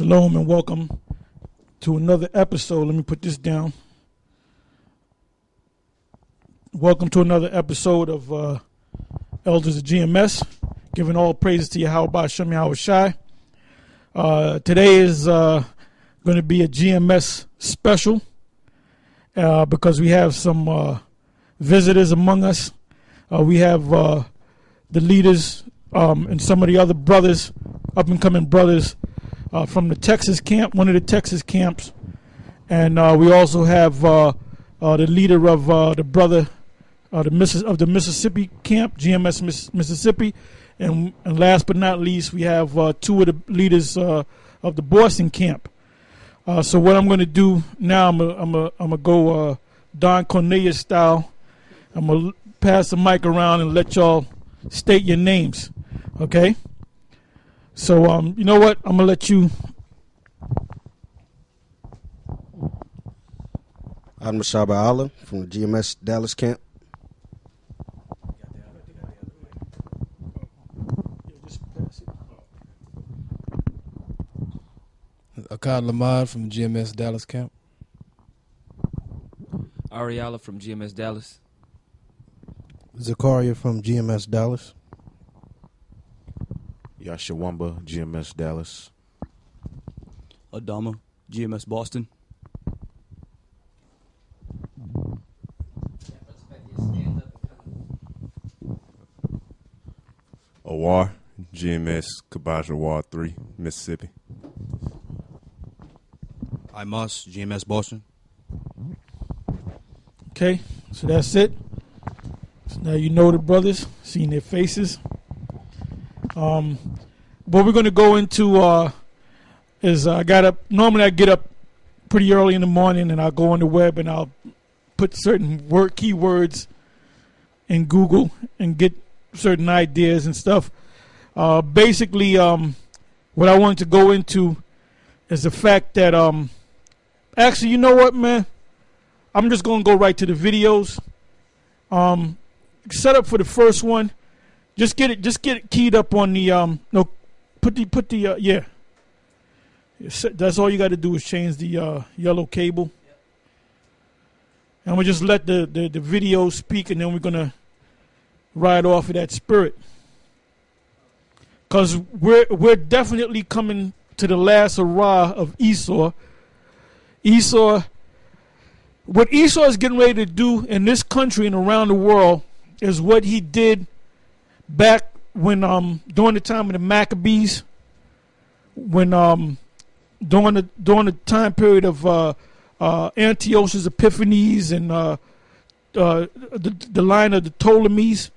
Shalom and welcome to another episode. Let me put this down. Welcome to another episode of Elders of GMS, giving all praises to Yahweh Hashem Yahweh Shai. Today is going to be a GMS special because we have some visitors among us. We have the leaders and some of the other brothers, up-and-coming brothers from the Texas camp, one of the Texas camps. And we also have the leader of the brother of the Mississippi camp, GMS Mississippi. And last but not least, we have two of the leaders of the Boston camp. So what I'm going to do now, I'm gonna go Don Cornelius style. I'm going to pass the mic around and let y'all state your names, okay? So, you know what? I'm going to let you. I'm Mashaba Allah from the GMS Dallas camp. Akkad Lamad from the GMS Dallas camp. Ariala from GMS Dallas. Zakaria from GMS Dallas. Yashawamba, GMS Dallas. Adama, GMS Boston. Awar, GMS Kabajawar 3, Mississippi. Imas, GMS Boston. Okay, so that's it. So now you know the brothers, seeing their faces. What we're going to go into is normally I get up pretty early in the morning and I'll go on the web and I'll put certain keywords in Google and get certain ideas and stuff. Basically, what I wanted to go into is the fact that, actually, you know what, man? I'm just going to go right to the videos. Set up for the first one. Just get it keyed up on the yeah. That's all you got to do is change the yellow cable, and we'll just let the video speak, and then we're gonna ride off of that spirit, cause we're definitely coming to the last hurrah of Esau. What Esau is getting ready to do in this country and around the world is what he did back when during the time of the Maccabees, when during the time period of Antiochus Epiphanes and the line of the Ptolemies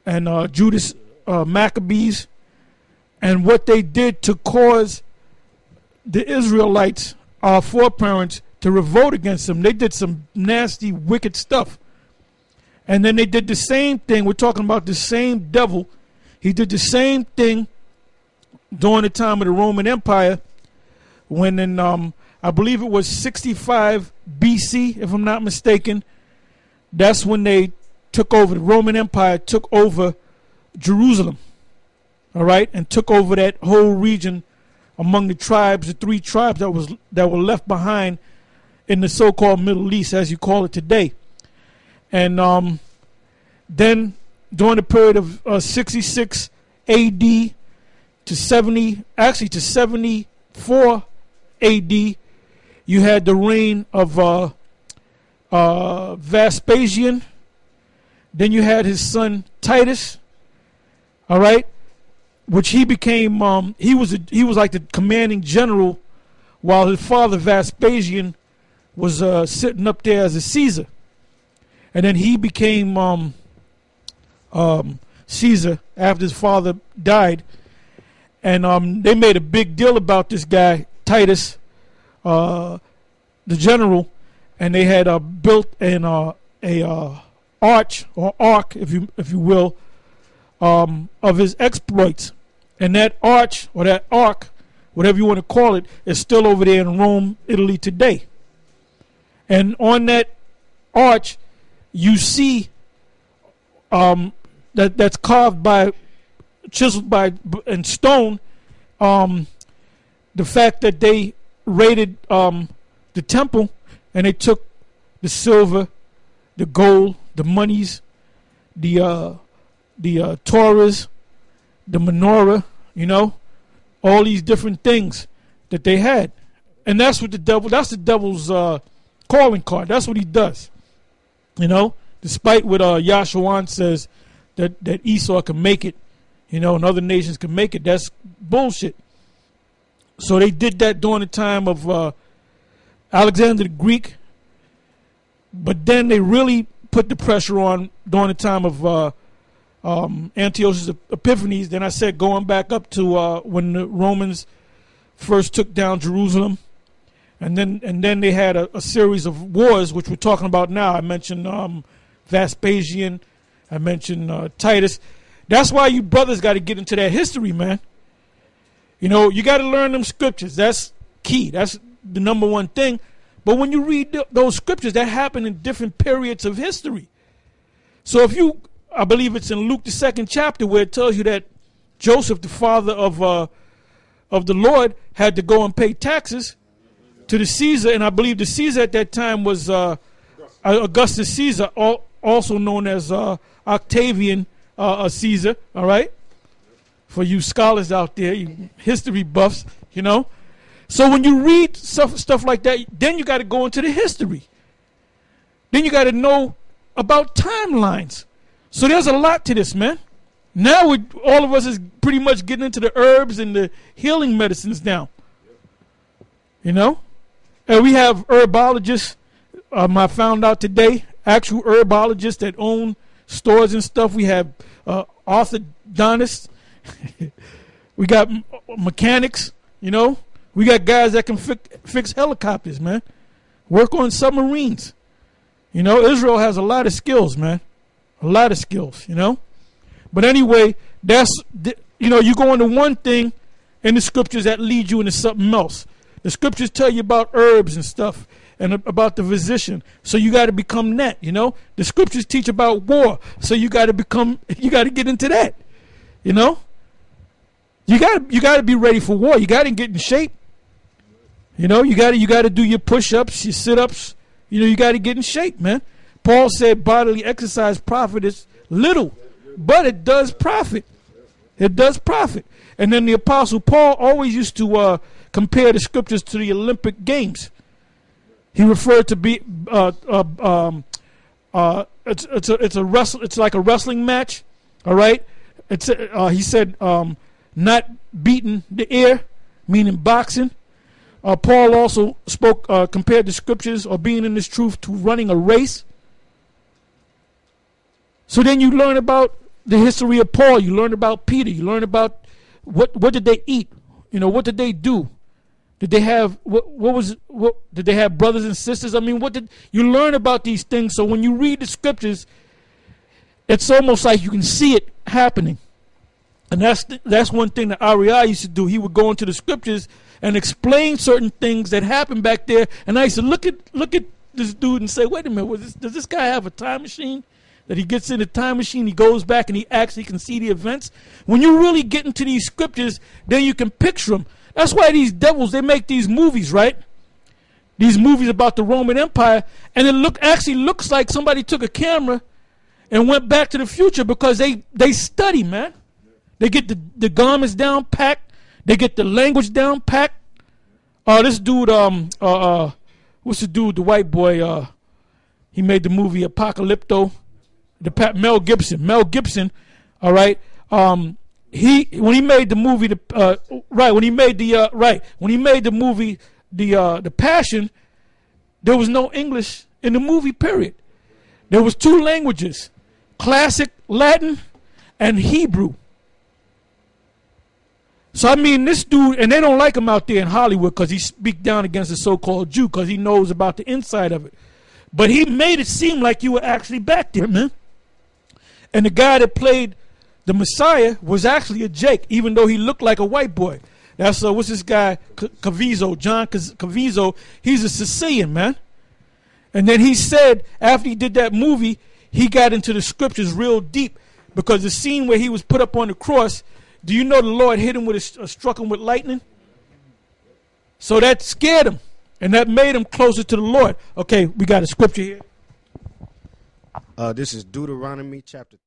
and Judas Maccabees, and what they did to cause the Israelites, our foreparents, to revolt against them. They did some nasty, wicked stuff. And then they did the same thing. We're talking about the same devil. He did the same thing during the time of the Roman Empire when in, I believe it was 65 BC, if I'm not mistaken. That's when they took over. The Roman Empire took over Jerusalem, all right, and took over that whole region among the tribes, the three tribes that were left behind in the so-called Middle East, as you call it today. And then during the period of 66 AD to 74 AD, you had the reign of Vespasian. Then you had his son Titus, all right, which he became. He was like the commanding general, while his father Vespasian was sitting up there as a Caesar. And then he became Caesar after his father died. And they made a big deal about this guy, Titus, the general. And they had built an arch, or ark, if you will, of his exploits. And that arch, or that ark, whatever you want to call it, is still over there in Rome, Italy today. And on that arch, you see that's carved by, chiseled by in stone, the fact that they raided the temple and they took the silver, the gold, the monies, the Torahs, the menorah, all these different things that they had. And that's what that's the devil's calling card. That's what he does. Despite what Yahshua says that Esau can make it, and other nations can make it, that's bullshit. So they did that during the time of Alexander the Greek, but then they really put the pressure on during the time of Antiochus Epiphanes. Then I said going back up to when the Romans first took down Jerusalem, and then they had a series of wars, which we're talking about now. I mentioned Vespasian, I mentioned Titus. That's why you brothers got to get into that history, man. You got to learn them scriptures. That's key. That's the number one thing. But when you read those scriptures, that happened in different periods of history. So I believe it's in Luke the 2nd chapter where it tells you that Joseph, the father of the Lord, had to go and pay taxes to the Caesar, and I believe the Caesar at that time was Augustus Caesar, also known as Octavian Caesar. All right, for you scholars out there, you history buffs, So when you read stuff like that, then you got to go into the history. Then you got to know about timelines. So there's a lot to this, man. Now all of us is pretty much getting into the herbs and the healing medicines now. And we have herbologists. I found out today, actual herbologists that own stores and stuff. We have orthodontists. We got mechanics, We got guys that can fix helicopters, man. Work on submarines. Israel has a lot of skills, man. A lot of skills, But anyway, you go into one thing in the scriptures that lead you into something else. The scriptures tell you about herbs and stuff and about the physician. So you got to become that, The scriptures teach about war. So you got to get into that, You got to be ready for war. You got to get in shape. You got to do your push-ups, your sit-ups. You got to get in shape, man. Paul said bodily exercise profiteth little, but it does profit. It does profit. And then the Apostle Paul always used to compare the scriptures to the Olympic Games. He referred to it's like a wrestling match. All right. He said not beating the air, meaning boxing. Paul also compared the scriptures or being in this truth to running a race. So then you learn about the history of Paul. You learn about Peter. You learn about what did they eat? What did they do? Did they have did they have brothers and sisters? I mean, you learn about these things? So when you read the scriptures, it's almost like you can see it happening. And that's one thing that Ariel used to do. He would go into the scriptures and explain certain things that happened back there. And I used to look at this dude and say, wait a minute, does this guy have a time machine? That he gets in the time machine, he goes back and he actually can see the events. When you really get into these scriptures, then you can picture them. That's why these devils, they make these movies, right? These movies about the Roman Empire, and it actually looks like somebody took a camera and went back to the future because they study, man. They get the garments down packed. They get the language down packed. This dude, what's the dude, the white boy, he made the movie Apocalypto. Mel Gibson, all right. When he made the movie, the Passion, there was no English in the movie. Period. There was two languages, classic Latin and Hebrew. So I mean, this dude, and they don't like him out there in Hollywood because he speaks down against the so-called Jew because he knows about the inside of it. But he made it seem like you were actually back there, man. And the guy that played the Messiah was actually a Jake, even though he looked like a white boy. That's what's this guy, Caviezel, John Caviezel. He's a Sicilian, man. And then he said after he did that movie, he got into the scriptures real deep because the scene where he was put up on the cross, do you know the Lord hit him struck him with lightning? So that scared him, and that made him closer to the Lord. Okay, we got a scripture here. This is Deuteronomy chapter